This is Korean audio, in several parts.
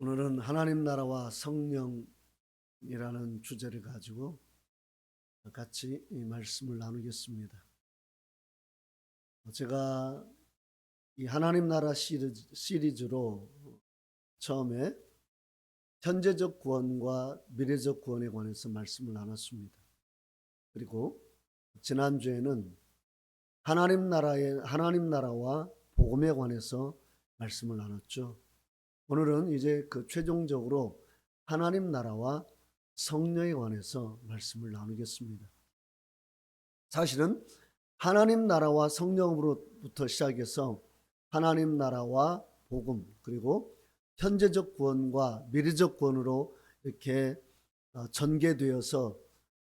오늘은 하나님 나라와 성령이라는 주제를 가지고 같이 이 말씀을 나누겠습니다. 제가 이 하나님 나라 시리즈로 처음에 현재적 구원과 미래적 구원에 관해서 말씀을 나눴습니다. 그리고 지난주에는 하나님 나라와 복음에 관해서 말씀을 나눴죠. 오늘은 이제 그 최종적으로 하나님 나라와 성령에 관해서 말씀을 나누겠습니다. 사실은 하나님 나라와 성령으로부터 시작해서 하나님 나라와 복음, 그리고 현재적 구원과 미래적 구원으로 이렇게 전개되어서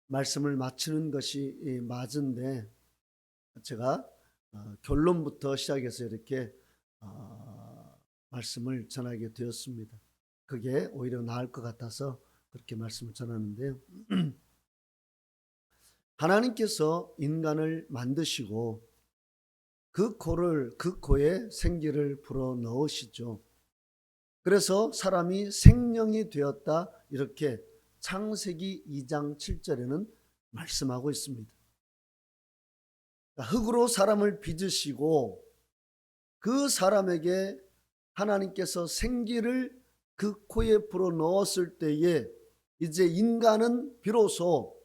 말씀을 마치는 것이 맞은데, 제가 결론부터 시작해서 이렇게 말씀을 전하게 되었습니다. 그게 오히려 나을 것 같아서 그렇게 말씀을 전하는데요. 하나님께서 인간을 만드시고 그 코에 생기를 불어 넣으시죠. 그래서 사람이 생명이 되었다, 이렇게 창세기 2장 7절에는 말씀하고 있습니다. 흙으로 사람을 빚으시고 그 사람에게 하나님께서 생기를 그 코에 불어 넣었을 때에 이제 인간은 비로소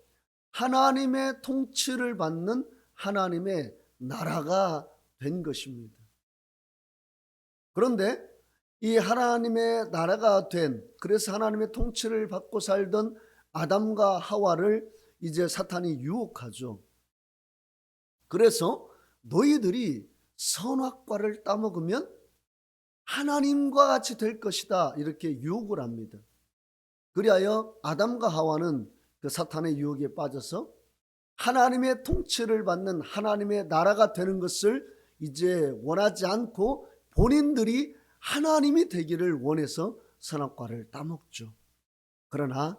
하나님의 통치를 받는 하나님의 나라가 된 것입니다. 그런데 이 하나님의 나라가 그래서 하나님의 통치를 받고 살던 아담과 하와를 이제 사탄이 유혹하죠. 그래서 너희들이 선악과를 따먹으면 하나님과 같이 될 것이다, 이렇게 유혹을 합니다. 그리하여 아담과 하와는 그 사탄의 유혹에 빠져서 하나님의 통치를 받는 하나님의 나라가 되는 것을 이제 원하지 않고 본인들이 하나님이 되기를 원해서 선악과를 따먹죠. 그러나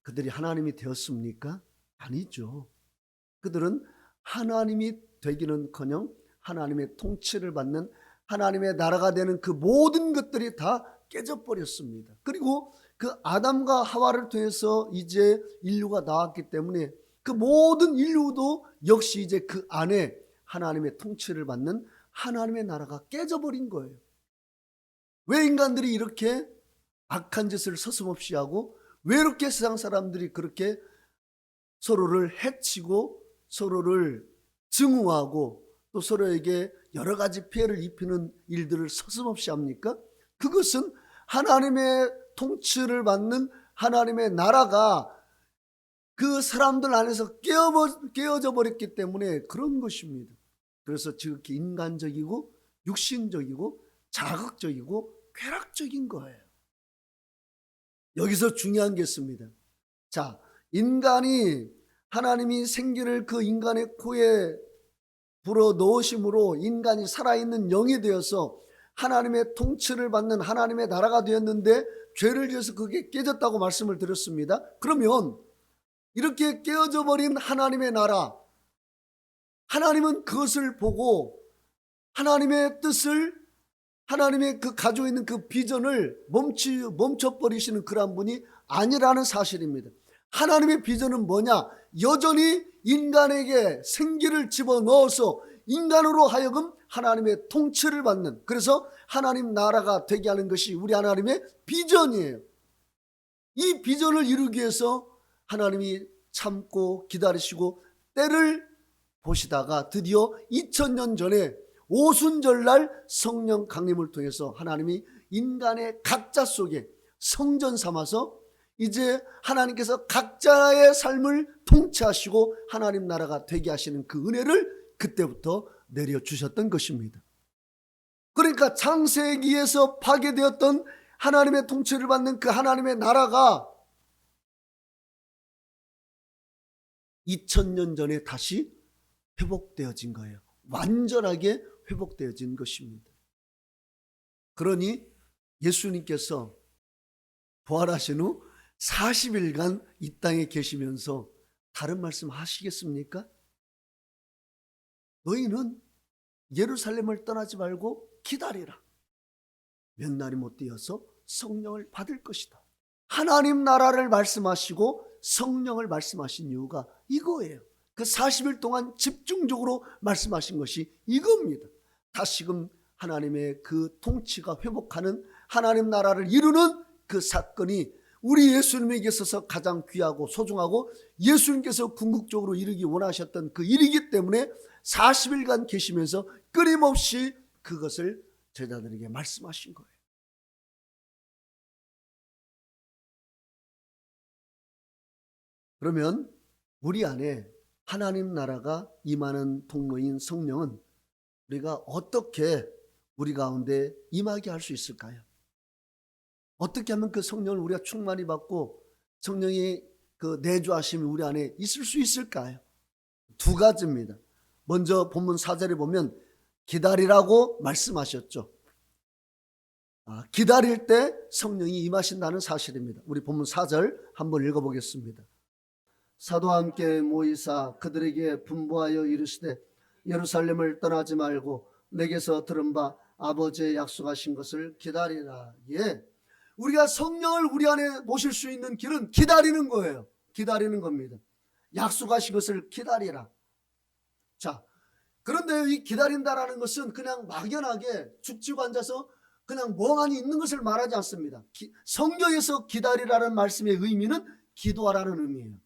그들이 하나님이 되었습니까? 아니죠. 그들은 하나님이 되기는커녕 하나님의 통치를 받는 하나님의 나라가 되는 그 모든 것들이 다 깨져버렸습니다. 그리고 그 아담과 하와를 통해서 이제 인류가 나왔기 때문에 그 모든 인류도 역시 이제 그 안에 하나님의 통치를 받는 하나님의 나라가 깨져버린 거예요. 왜 인간들이 이렇게 악한 짓을 서슴없이 하고, 왜 이렇게 세상 사람들이 그렇게 서로를 해치고 서로를 증오하고 또 서로에게 여러 가지 피해를 입히는 일들을 서슴없이 합니까? 그것은 하나님의 통치를 받는 하나님의 나라가 그 사람들 안에서 깨어져 버렸기 때문에 그런 것입니다. 그래서 지극히 인간적이고 육신적이고 자극적이고 쾌락적인 거예요. 여기서 중요한 게 있습니다. 자, 인간이 하나님이 생기를 그 인간의 코에 불어 넣으심으로 인간이 살아있는 영이 되어서 하나님의 통치를 받는 하나님의 나라가 되었는데 죄를 지어서 그게 깨졌다고 말씀을 드렸습니다. 그러면 이렇게 깨어져 버린 하나님의 나라, 하나님은 그것을 보고 하나님의 뜻을, 하나님의 그 가지고 있는 그 비전을 멈춰버리시는 그런 분이 아니라는 사실입니다. 하나님의 비전은 뭐냐? 여전히 인간에게 생기를 집어넣어서 인간으로 하여금 하나님의 통치를 받는, 그래서 하나님 나라가 되게 하는 것이 우리 하나님의 비전이에요. 이 비전을 이루기 위해서 하나님이 참고 기다리시고 때를 보시다가 드디어 2000년 전에 오순절날 성령 강림을 통해서 하나님이 인간의 각자 속에 성전 삼아서 이제 하나님께서 각자의 삶을 통치하시고 하나님 나라가 되게 하시는 그 은혜를 그때부터 내려주셨던 것입니다. 그러니까 창세기에서 파괴되었던 하나님의 통치를 받는 그 하나님의 나라가 2000년 전에 다시 회복되어진 거예요. 완전하게 회복되어진 것입니다. 그러니 예수님께서 부활하신 후 40일간 이 땅에 계시면서 다른 말씀 하시겠습니까? 너희는 예루살렘을 떠나지 말고 기다리라. 몇 날이 못 되어서 성령을 받을 것이다. 하나님 나라를 말씀하시고 성령을 말씀하신 이유가 이거예요. 그 40일 동안 집중적으로 말씀하신 것이 이겁니다. 다시금 하나님의 그 통치가 회복하는 하나님 나라를 이루는 그 사건이 우리 예수님에게 있어서 가장 귀하고 소중하고 예수님께서 궁극적으로 이루기 원하셨던 그 일이기 때문에 40일간 계시면서 끊임없이 그것을 제자들에게 말씀하신 거예요. 그러면 우리 안에 하나님 나라가 임하는 통로인 성령은 우리가 어떻게 우리 가운데 임하게 할 수 있을까요? 어떻게 하면 그 성령을 우리가 충만히 받고 성령의 그 내주하심이 우리 안에 있을 수 있을까요? 두 가지입니다. 먼저 본문 4절에 보면 기다리라고 말씀하셨죠. 기다릴 때 성령이 임하신다는 사실입니다. 우리 본문 4절 한번 읽어보겠습니다. 사도와 함께 모이사 그들에게 분부하여 이르시되 예루살렘을 떠나지 말고 내게서 들은 바 아버지의 약속하신 것을 기다리라. 예, 우리가 성령을 우리 안에 모실 수 있는 길은 기다리는 거예요. 기다리는 겁니다. 약속하신 것을 기다리라. 자, 그런데 이 기다린다라는 것은 그냥 막연하게 죽지고 앉아서 그냥 멍하니 있는 것을 말하지 않습니다. 성경에서 기다리라는 말씀의 의미는 기도하라는 의미예요.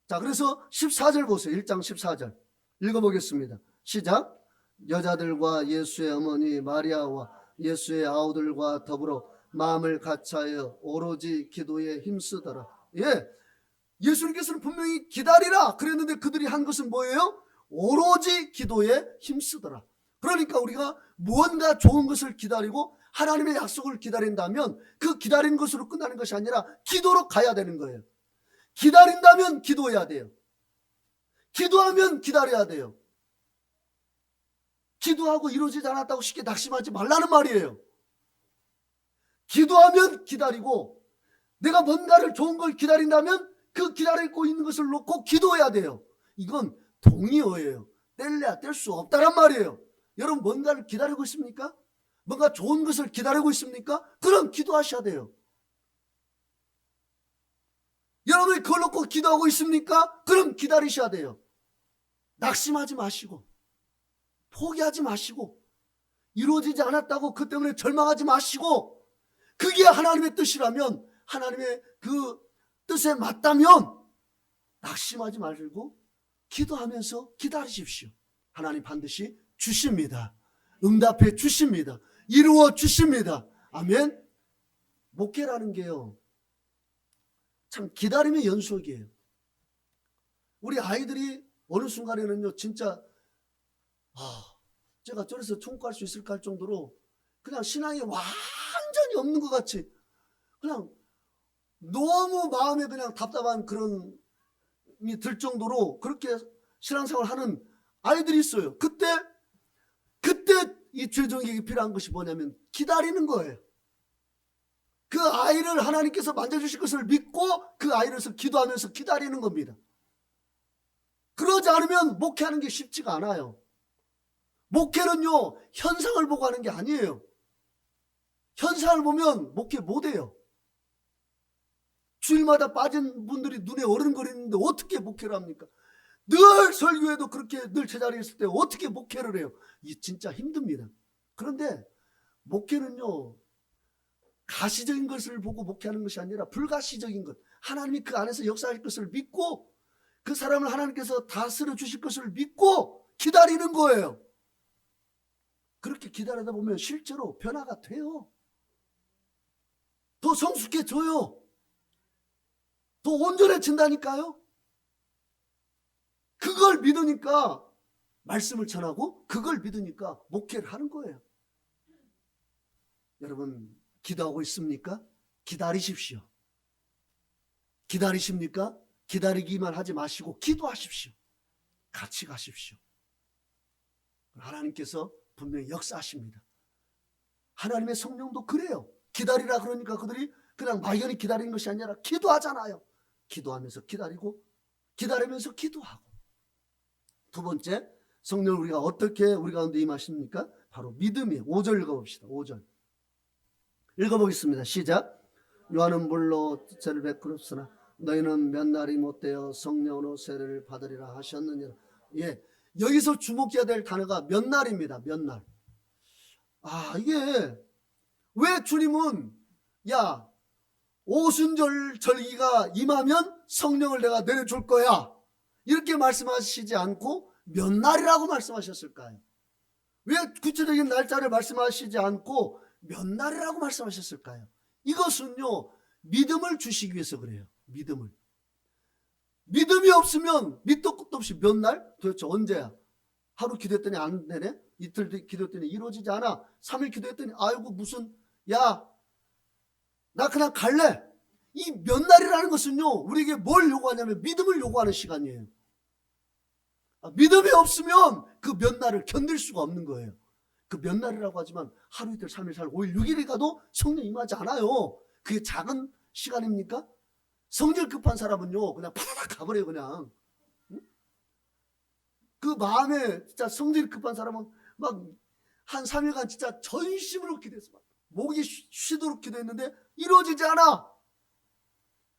자, 그래서 14절 보세요. 1장 14절 읽어보겠습니다. 시작. 여자들과 예수의 어머니 마리아와 예수의 아우들과 더불어 마음을 같이하여 오로지 기도에 힘쓰더라. 예, 예수님께서는 분명히 기다리라 그랬는데 그들이 한 것은 뭐예요? 오로지 기도에 힘쓰더라. 그러니까 우리가 무언가 좋은 것을 기다리고 하나님의 약속을 기다린다면 그 기다린 것으로 끝나는 것이 아니라 기도로 가야 되는 거예요. 기다린다면 기도해야 돼요. 기도하면 기다려야 돼요. 기도하고 이루어지지 않았다고 쉽게 낙심하지 말라는 말이에요. 기도하면 기다리고 내가 뭔가를 좋은 걸 기다린다면 그 기다리고 있는 것을 놓고 기도해야 돼요. 이건 동의어예요. 뗄래야 뗄 수 없다란 말이에요. 여러분 뭔가를 기다리고 있습니까? 뭔가 좋은 것을 기다리고 있습니까? 그럼 기도하셔야 돼요. 여러분이 그걸 놓고 기도하고 있습니까? 그럼 기다리셔야 돼요. 낙심하지 마시고 포기하지 마시고 이루어지지 않았다고 그 때문에 절망하지 마시고 그게 하나님의 뜻이라면 하나님의 그 뜻에 맞다면 낙심하지 말고 기도하면서 기다리십시오. 하나님 반드시 주십니다. 응답해 주십니다. 이루어 주십니다. 아멘. 목회라는 게요 참 기다림의 연속이에요. 우리 아이들이 어느 순간에는요 진짜 제가 저래서 총구할 수 있을까 할 정도로 그냥 신앙이 완전히 없는 것 같이 그냥 너무 마음에 그냥 답답한 그런 들 정도로 그렇게 신앙생활을 하는 아이들이 있어요. 그때 이 죄정에게 필요한 것이 뭐냐면 기다리는 거예요. 그 아이를 하나님께서 만져주실 것을 믿고 그 아이를서 기도하면서 기다리는 겁니다. 그러지 않으면 목회하는 게 쉽지가 않아요. 목회는요 현상을 보고 하는 게 아니에요. 현상을 보면 목회 못해요. 주일마다 빠진 분들이 눈에 어른거리는데 어떻게 목회를 합니까? 늘 설교해도 그렇게 늘 제자리에 있을 때 어떻게 목회를 해요? 이 진짜 힘듭니다. 그런데 목회는요 가시적인 것을 보고 목회하는 것이 아니라 불가시적인 것, 하나님이 그 안에서 역사할 것을 믿고 그 사람을 하나님께서 다스려 주실 것을 믿고 기다리는 거예요. 그렇게 기다리다 보면 실제로 변화가 돼요. 더 성숙해져요. 더 온전해진다니까요. 그걸 믿으니까 말씀을 전하고 그걸 믿으니까 목회를 하는 거예요. 여러분 기도하고 있습니까? 기다리십시오. 기다리십니까? 기다리기만 하지 마시고 기도하십시오. 같이 가십시오. 하나님께서 분명히 역사하십니다. 하나님의 성령도 그래요. 기다리라 그러니까 그들이 그냥 막연히 기다리는 것이 아니라 기도하잖아요. 기도하면서 기다리고 기다리면서 기도하고. 두 번째, 성령을 우리가 어떻게 우리 가운데 임하십니까? 바로 믿음이에요. 5절 읽어봅시다. 5절 읽어보겠습니다. 시작. 요한은 물로 세를 베풀었으나 너희는 몇 날이 못되어 성령으로 세례를 받으리라 하셨느니라. 예, 여기서 주목해야 될 단어가 몇 날입니다. 몇 날. 이게 왜 주님은 야 오순절 절기가 임하면 성령을 내가 내려줄 거야 이렇게 말씀하시지 않고 몇 날이라고 말씀하셨을까요? 왜 구체적인 날짜를 말씀하시지 않고 몇 날이라고 말씀하셨을까요? 이것은요 믿음을 주시기 위해서 그래요. 믿음이 없으면 밑도 끝도 없이 몇 날? 도대체 언제야? 하루 기도했더니 안 되네? 이틀 기도했더니 이루어지지 않아? 3일 기도했더니 아이고 무슨 야 나 그냥 갈래. 이 몇 날이라는 것은요 우리에게 뭘 요구하냐면 믿음을 요구하는 시간이에요. 믿음이 없으면 그 몇 날을 견딜 수가 없는 거예요. 그 몇 날이라고 하지만 하루 이틀 3일 4일 5일 6일이 가도 성령 임하지 않아요. 그게 작은 시간입니까? 성질 급한 사람은요 그냥 파다닥 가버려요. 그냥 그 마음에 진짜 성질 급한 사람은 막 한 3일간 진짜 전심으로 기도해서 막 목이 쉬도록 기도했는데 이루어지지 않아.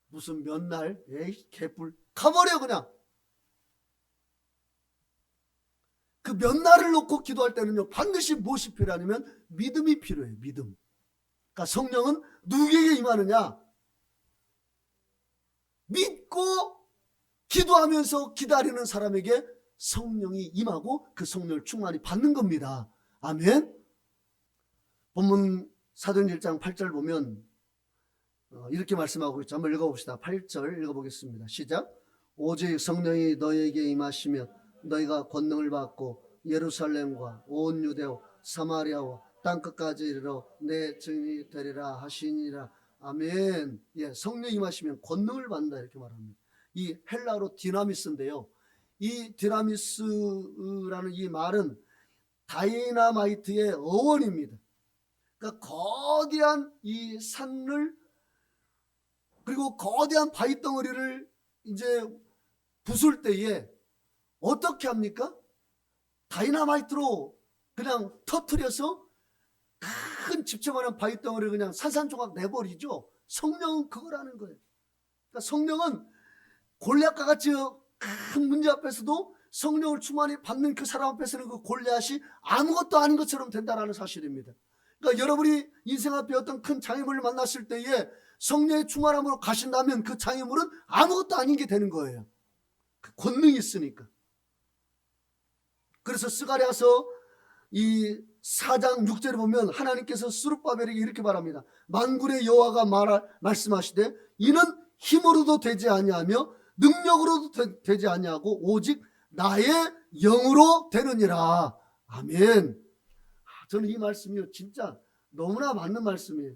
무슨 몇 날, 에이 개뿔 가버려 그냥. 그 몇 날을 놓고 기도할 때는요 반드시 무엇이 필요하냐면 믿음이 필요해요. 믿음. 그러니까 성령은 누구에게 임하느냐? 믿고 기도하면서 기다리는 사람에게 성령이 임하고 그 성령을 충만히 받는 겁니다. 아멘. 본문 사도행전 1장 8절 보면 이렇게 말씀하고 있죠. 한번 읽어봅시다. 8절 읽어보겠습니다. 시작. 오직 성령이 너희에게 임하시면 너희가 권능을 받고 예루살렘과 온 유대와 사마리아와 땅끝까지 이르러 내 증인이 되리라 하시니라. 아멘. 예, 성령이 임하시면 권능을 받는다 이렇게 말합니다. 이 헬라어로 디나미스인데요. 이 디나미스라는 이 말은 다이나마이트의 어원입니다. 그러니까 거대한 이 산을 그리고 거대한 바위 덩어리를 이제 부술 때에 어떻게 합니까? 다이나마이트로 그냥 터뜨려서 큰 집처만한 바위 덩어리를 그냥 산산조각 내버리죠. 성령은 그거라는 거예요. 그러니까 성령은 골리앗과 같이 큰 문제 앞에서도 성령을 충만히 받는 그 사람 앞에서는 그 골리앗이 아무것도 아닌 것처럼 된다는 사실입니다. 그러니까 여러분이 인생 앞에 어떤 큰 장애물을 만났을 때에 성령의 충만함으로 가신다면 그 장애물은 아무것도 아닌 게 되는 거예요. 그 권능이 있으니까. 그래서 스가랴서 이 4장 6절에 보면 하나님께서 스룹바벨에게 이렇게 말합니다. 만군의 여호와가 말씀하시되 이는 힘으로도 되지 아니하며 능력으로도 되지 아니하고 오직 나의 영으로 되느니라. 아멘. 저는 이 말씀이요 진짜 너무나 맞는 말씀이에요.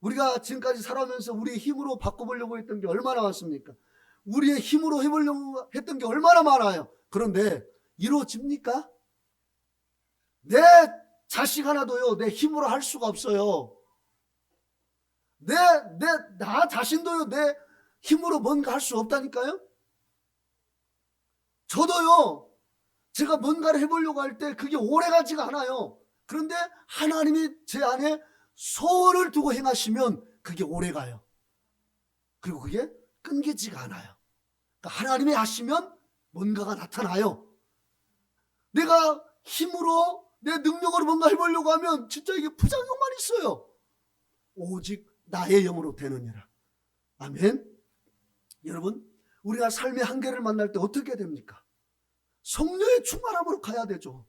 우리가 지금까지 살아오면서 우리의 힘으로 바꿔보려고 했던 게 얼마나 많습니까? 우리의 힘으로 해보려고 했던 게 얼마나 많아요. 그런데 이루어집니까? 내 자식 하나도요 내 힘으로 할 수가 없어요. 나 자신도요 내 힘으로 뭔가 할 수 없다니까요. 저도요 제가 뭔가를 해보려고 할 때 그게 오래가지가 않아요. 그런데 하나님이 제 안에 소원을 두고 행하시면 그게 오래가요. 그리고 그게 끊기지가 않아요. 그러니까 하나님이 하시면 뭔가가 나타나요. 내가 힘으로 내 능력으로 뭔가 해보려고 하면 진짜 이게 부작용만 있어요. 오직 나의 영으로 되느니라. 아멘. 여러분 우리가 삶의 한계를 만날 때 어떻게 됩니까? 성령의 충만함으로 가야 되죠.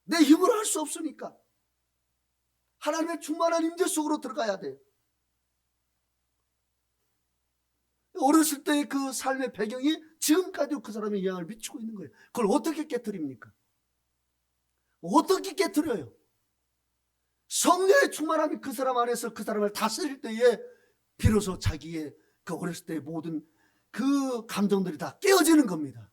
내 힘으로 할 수 없으니까 하나님의 충만한 임재 속으로 들어가야 돼요. 어렸을 때의 그 삶의 배경이 지금까지도 그 사람의 영향을 미치고 있는 거예요. 그걸 어떻게 깨트립니까? 어떻게 깨트려요? 성령의 충만함이 그 사람 안에서 그 사람을 다스릴 때에 비로소 자기의 그 어렸을 때의 모든 그 감정들이 다 깨어지는 겁니다.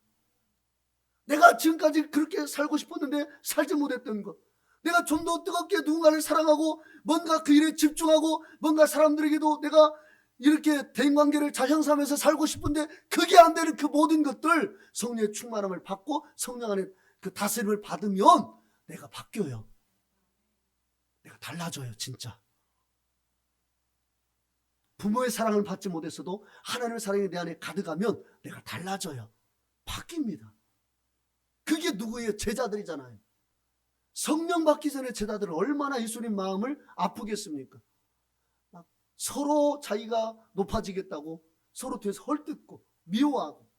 내가 지금까지 그렇게 살고 싶었는데 살지 못했던 것, 내가 좀 더 뜨겁게 누군가를 사랑하고 뭔가 그 일에 집중하고 뭔가 사람들에게도 내가 이렇게 대인관계를 잘 형성하면서 살고 싶은데 그게 안 되는 그 모든 것들 성령의 충만함을 받고 성령 안에 그 다스림을 받으면 내가 바뀌어요. 내가 달라져요, 진짜. 부모의 사랑을 받지 못했어도 하나님의 사랑이 내 안에 가득하면 내가 달라져요. 바뀝니다. 그게 누구예요? 제자들이잖아요. 성령 받기 전에 제자들은 얼마나 예수님 마음을 아프겠습니까? 서로 자기가 높아지겠다고 서로 뒤에서 헐뜯고 미워하고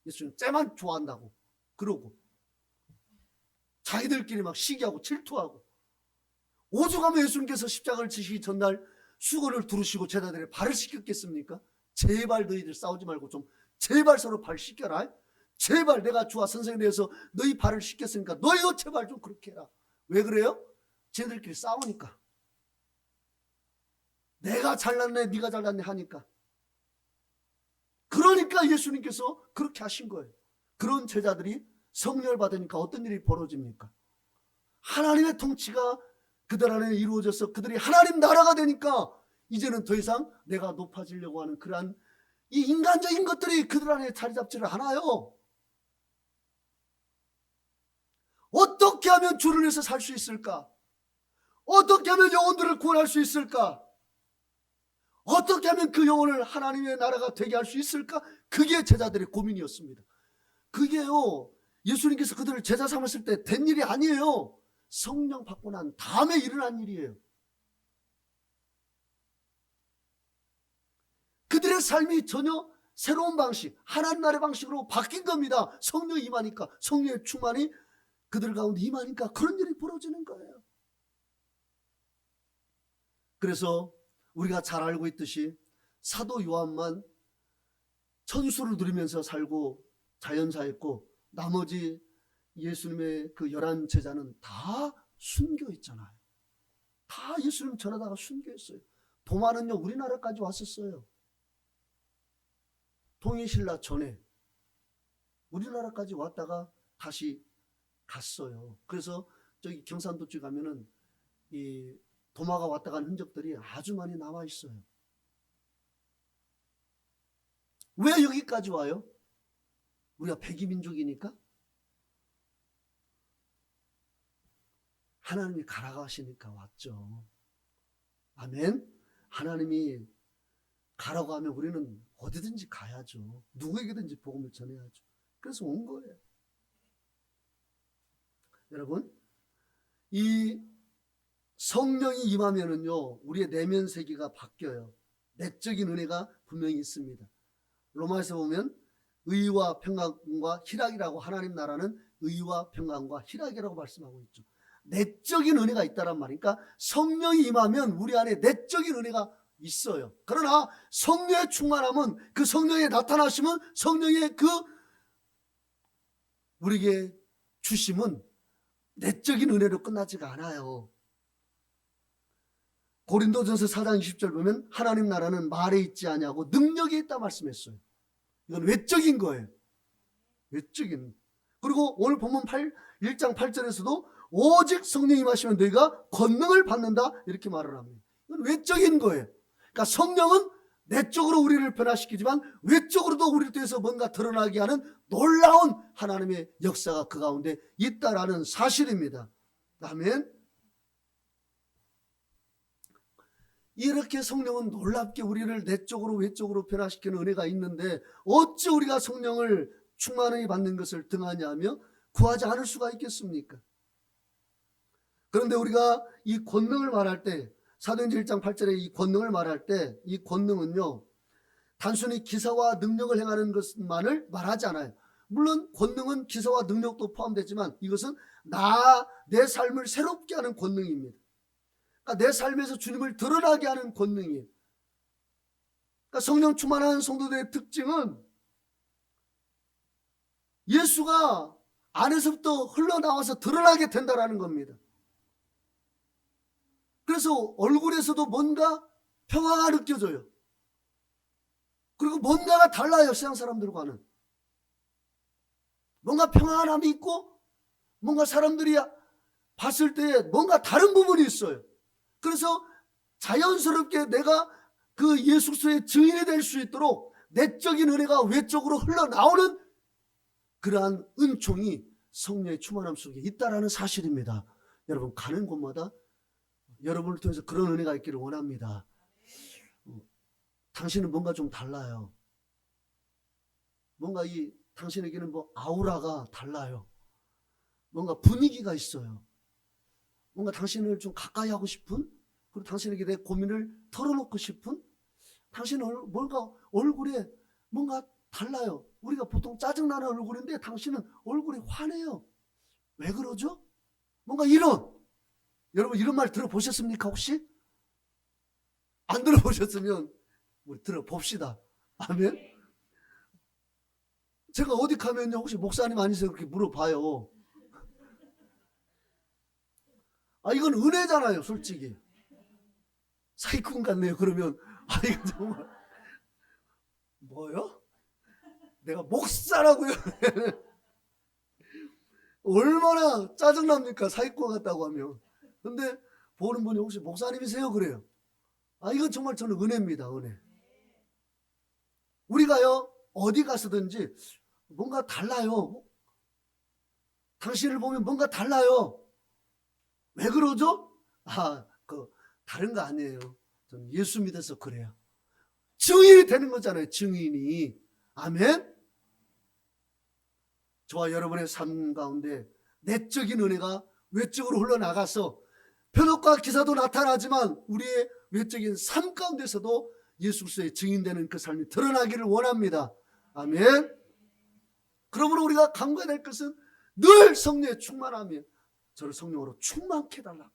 예수님 쟤만 좋아한다고 그러고 자기들끼리 막 시기하고 질투하고 오죽하면 예수님께서 십자가를 지시기 전날 수건을 두르시고 제자들의 발을 씻겼겠습니까? 제발 너희들 싸우지 말고 좀 제발 서로 발 씻겨라. 제발 내가 주와 선생님에 대해서 너희 발을 씻겼으니까 너희도 제발 좀 그렇게 해라. 왜 그래요? 쟤들끼리 싸우니까. 내가 잘났네 네가 잘났네 하니까. 그러니까 예수님께서 그렇게 하신 거예요. 그런 제자들이 성령을 받으니까 어떤 일이 벌어집니까? 하나님의 통치가 그들 안에 이루어져서 그들이 하나님 나라가 되니까 이제는 더 이상 내가 높아지려고 하는 그러한 이 인간적인 것들이 그들 안에 자리 잡지를 않아요. 어떻게 하면 주를 위해서 살 수 있을까? 어떻게 하면 영혼들을 구원할 수 있을까? 어떻게 하면 그 영혼을 하나님의 나라가 되게 할 수 있을까? 그게 제자들의 고민이었습니다. 그게요, 예수님께서 그들을 제자 삼았을 때 된 일이 아니에요. 성령 받고 난 다음에 일어난 일이에요. 그들의 삶이 전혀 새로운 방식, 하나님 나라의 방식으로 바뀐 겁니다. 성령이 임하니까, 성령의 충만이 그들 가운데 임하니까 그런 일이 벌어지는 거예요. 그래서 우리가 잘 알고 있듯이 사도 요한만 천수를 누리면서 살고 자연사했고 나머지 예수님의 그 11 제자는 다 순교 있잖아요. 다 예수님 전하다가 순교했어요. 도마는요 우리나라까지 왔었어요. 통일신라 전에 우리나라까지 왔다가 다시 갔어요. 그래서 저기 경산도 쪽 가면은 이 도마가 왔다 간 흔적들이 아주 많이 나와 있어요. 왜 여기까지 와요? 우리가 백이민족이니까? 하나님이 가라고 하시니까 왔죠. 아멘. 하나님이 가라고 하면 우리는 어디든지 가야죠. 누구에게든지 복음을 전해야죠. 그래서 온 거예요. 여러분, 이 성령이 임하면은요 우리의 내면 세계가 바뀌어요. 내적인 은혜가 분명히 있습니다. 로마에서 보면 의와 평강과 희락이라고, 하나님 나라는 의와 평강과 희락이라고 말씀하고 있죠. 내적인 은혜가 있다란 말이니까 성령이 임하면 우리 안에 내적인 은혜가 있어요. 그러나 성령의 충만함은, 그 성령의 나타나심은, 성령의 그 우리에게 주심은 내적인 은혜로 끝나지가 않아요. 고린도전서 4장 20절 보면 하나님 나라는 말에 있지 아니하고 능력이 있다 말씀했어요. 이건 외적인 거예요. 외적인. 그리고 오늘 본문 1장 8절에서도 오직 성령이 임하시면 너희가 권능을 받는다 이렇게 말을 합니다. 이건 외적인 거예요. 그러니까 성령은 내적으로 우리를 변화시키지만 외적으로도 우리를 통해서 뭔가 드러나게 하는 놀라운 하나님의 역사가 그 가운데 있다라는 사실입니다. 아멘. 이렇게 성령은 놀랍게 우리를 내적으로 외적으로 변화시키는 은혜가 있는데 어찌 우리가 성령을 충만히 받는 것을 등하냐며 구하지 않을 수가 있겠습니까? 그런데 우리가 이 권능을 말할 때, 사도행전 1장 8절에 이 권능을 말할 때 이 권능은요 단순히 기사와 능력을 행하는 것만을 말하지 않아요. 물론 권능은 기사와 능력도 포함되지만 이것은 내 삶을 새롭게 하는 권능입니다. 그러니까 내 삶에서 주님을 드러나게 하는 권능이에요. 그러니까 성령 충만한 성도들의 특징은 예수가 안에서부터 흘러나와서 드러나게 된다는 겁니다. 그래서 얼굴에서도 뭔가 평화가 느껴져요. 그리고 뭔가가 달라요. 세상 사람들과는. 뭔가 평안함이 있고 뭔가 사람들이 봤을 때 뭔가 다른 부분이 있어요. 그래서 자연스럽게 내가 그 예수 그리스도의 증인이 될 수 있도록 내적인 은혜가 외적으로 흘러나오는 그러한 은총이 성령의 충만함 속에 있다라는 사실입니다. 여러분 가는 곳마다 여러분을 통해서 그런 은혜가 있기를 원합니다. 당신은 뭔가 좀 달라요. 뭔가 당신에게는 아우라가 달라요. 뭔가 분위기가 있어요. 뭔가 당신을 좀 가까이 하고 싶은, 그리고 당신에게 내 고민을 털어놓고 싶은, 당신은 뭔가 얼굴에 뭔가 달라요. 우리가 보통 짜증나는 얼굴인데 당신은 얼굴이 환해요. 왜 그러죠? 뭔가 여러분 이런 말 들어보셨습니까 혹시? 안 들어보셨으면 우리 들어봅시다. 아멘. 제가 어디 가면요 혹시 목사님 아니세요? 그렇게 물어봐요. 이건 은혜잖아요 솔직히. 사기꾼 같네요. 그러면 이거 정말 뭐요? 내가 목사라고요? 얼마나 짜증납니까? 사기꾼 같다고 하면. 근데 보는 분이 혹시 목사님이세요? 그래요. 이건 정말 저는 은혜입니다. 은혜. 우리가요 어디 가서든지 뭔가 달라요. 당신을 보면 뭔가 달라요. 왜 그러죠? 다른 거 아니에요. 저는 예수 믿어서 그래요. 증인이 되는 거잖아요. 증인이. 아멘. 저와 여러분의 삶 가운데 내적인 은혜가 외적으로 흘러나가서 표적과 기사도 나타나지만 우리의 외적인 삶 가운데서도 예수 그리스도의 증인되는 그 삶이 드러나기를 원합니다. 아멘. 그러므로 우리가 간구해야 될 것은 늘 성령의 충만함이에요. 저를 성령으로 충만케 해달라고.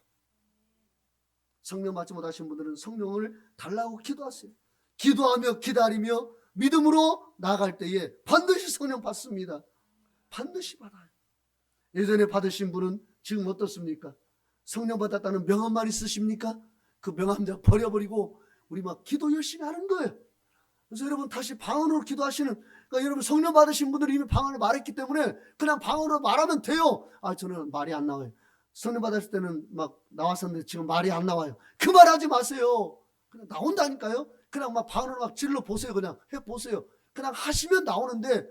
성령 받지 못하신 분들은 성령을 달라고 기도하세요. 기도하며 기다리며 믿음으로 나아갈 때에 반드시 성령 받습니다. 반드시 받아요. 예전에 받으신 분은 지금 어떻습니까? 성령 받았다는 명함만 있으십니까? 그 명함 버려버리고 우리 막 기도 열심히 하는 거예요. 그래서 여러분 다시 방언으로 기도하시는, 그러니까 여러분 성령 받으신 분들이 이미 방언을 말했기 때문에 그냥 방언으로 말하면 돼요. 저는 말이 안 나와요. 성령 받았을 때는 막 나왔었는데 지금 말이 안 나와요. 그 말 하지 마세요. 그냥 나온다니까요. 그냥 막 방언으로 막 질러 보세요. 그냥 해보세요. 그냥 하시면 나오는데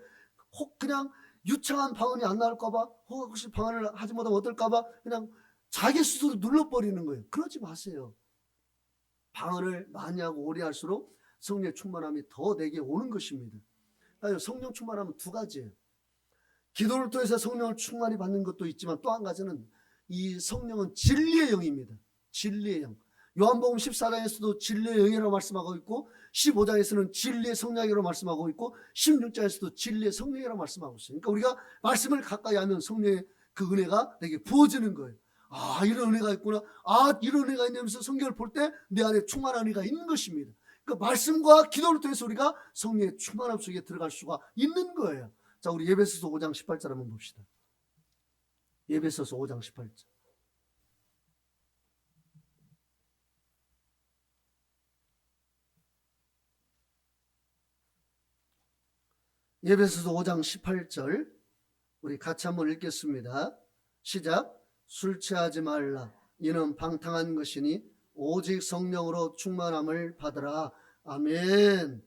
혹 그냥 유창한 방언이 안 나올까봐, 혹시 방언을 하지 못하면 어떨까봐 그냥 자기 스스로 눌러버리는 거예요. 그러지 마세요. 방언을 많이 하고 오래 할수록 성령의 충만함이 더 내게 오는 것입니다. 성령 충만함은 두 가지예요. 기도를 통해서 성령을 충만히 받는 것도 있지만 또 한 가지는 이 성령은 진리의 영입니다. 진리의 영. 요한복음 14장에서도 진리의 영이라고 말씀하고 있고 15장에서는 진리의 성령이라고 말씀하고 있고 16장에서도 진리의 성령이라고 말씀하고 있어요. 그러니까 우리가 말씀을 가까이 하면 성령의 그 은혜가 내게 부어지는 거예요. 이런 은혜가 있구나. 이런 은혜가 있냐면서 성경을 볼 때 내 안에 충만한 은혜가 있는 것입니다. 그러니까 말씀과 기도를 통해서 우리가 성령의 충만함 속에 들어갈 수가 있는 거예요. 자, 우리 예배소서 5장 18절 한번 봅시다. 예배소서 5장 18절. 예배소서 5장 18절 우리 같이 한번 읽겠습니다. 시작. 술 취하지 말라. 이는 방탕한 것이니 오직 성령으로 충만함을 받으라. 아멘.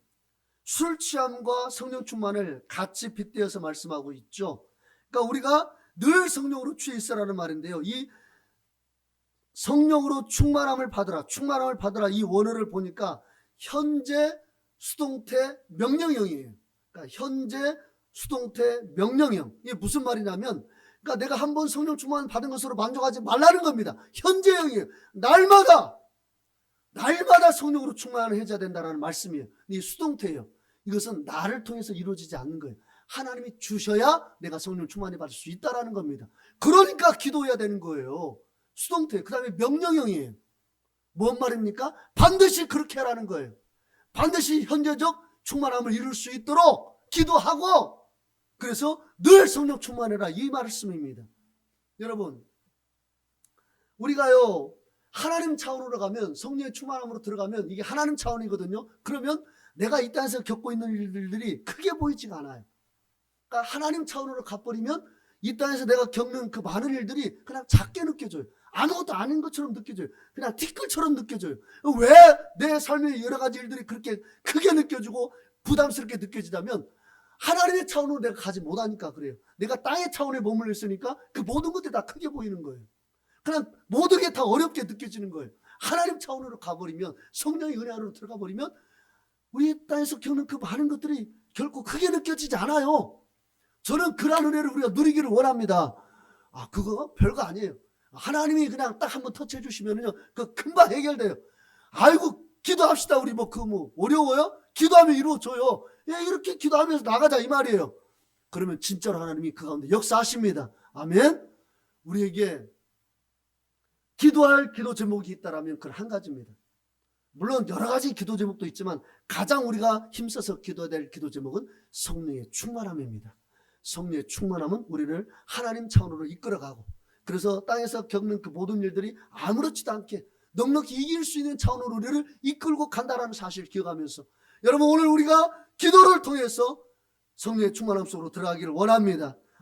술 취함과 성령 충만을 같이 빗대어서 말씀하고 있죠. 그러니까 우리가 늘 성령으로 취해 있으라는 말인데요. 이 성령으로 충만함을 받으라, 충만함을 받으라, 이 원어를 보니까 현재 수동태 명령형이에요. 그러니까 현재 수동태 명령형. 이게 무슨 말이냐면, 그러니까 내가 한번 성령 충만 받은 것으로 만족하지 말라는 겁니다. 현재형이에요. 날마다 성령으로 충만을 해줘야 된다는 말씀이에요. 이 수동태예요. 이것은 나를 통해서 이루어지지 않는 거예요. 하나님이 주셔야 내가 성령 충만히 받을 수 있다는 겁니다. 그러니까 기도해야 되는 거예요. 수동태. 그 다음에 명령형이에요. 뭔 말입니까? 반드시 그렇게 하라는 거예요. 반드시 현재적 충만함을 이룰 수 있도록 기도하고, 그래서 늘 성령 충만해라, 이 말씀입니다. 여러분, 우리가요 하나님 차원으로 가면, 성령의 충만함으로 들어가면 이게 하나님 차원이거든요. 그러면 내가 이 땅에서 겪고 있는 일들이 크게 보이지가 않아요. 그러니까 하나님 차원으로 가버리면 이 땅에서 내가 겪는 그 많은 일들이 그냥 작게 느껴져요. 아무것도 아닌 것처럼 느껴져요. 그냥 티끌처럼 느껴져요. 왜 내 삶의 여러 가지 일들이 그렇게 크게 느껴지고 부담스럽게 느껴지냐면, 하나님의 차원으로 내가 가지 못하니까 그래요. 내가 땅의 차원에 머물러 있으니까 그 모든 것들이 다 크게 보이는 거예요. 그냥 모든 게 다 어렵게 느껴지는 거예요. 하나님 차원으로 가버리면, 성령의 은혜 안으로 들어가 버리면 우리 땅에서 겪는 그 많은 것들이 결코 크게 느껴지지 않아요. 저는 그러한 은혜를 우리가 누리기를 원합니다. 그거 별거 아니에요. 하나님이 그냥 딱 한번 터치해 주시면요, 그 금방 해결돼요. 아이고, 기도합시다. 우리 어려워요? 기도하면 이루어져요. 이렇게 기도하면서 나가자 이 말이에요. 그러면 진짜로 하나님이 그 가운데 역사하십니다. 아멘. 우리에게 기도할 기도 제목이 있다라면 그건 한 가지입니다. 물론 여러 가지 기도 제목도 있지만 가장 우리가 힘써서 기도해야 될 기도 제목은 성령의 충만함입니다. 성령의 충만함은 우리를 하나님 차원으로 이끌어가고, 그래서 땅에서 겪는 그 모든 일들이 아무렇지도 않게 넉넉히 이길 수 있는 차원으로 우리를 이끌고 간다는 사실을 기억하면서, 여러분 오늘 우리가 기도를 통해서 성령의 충만함 속으로 들어가기를 원합니다.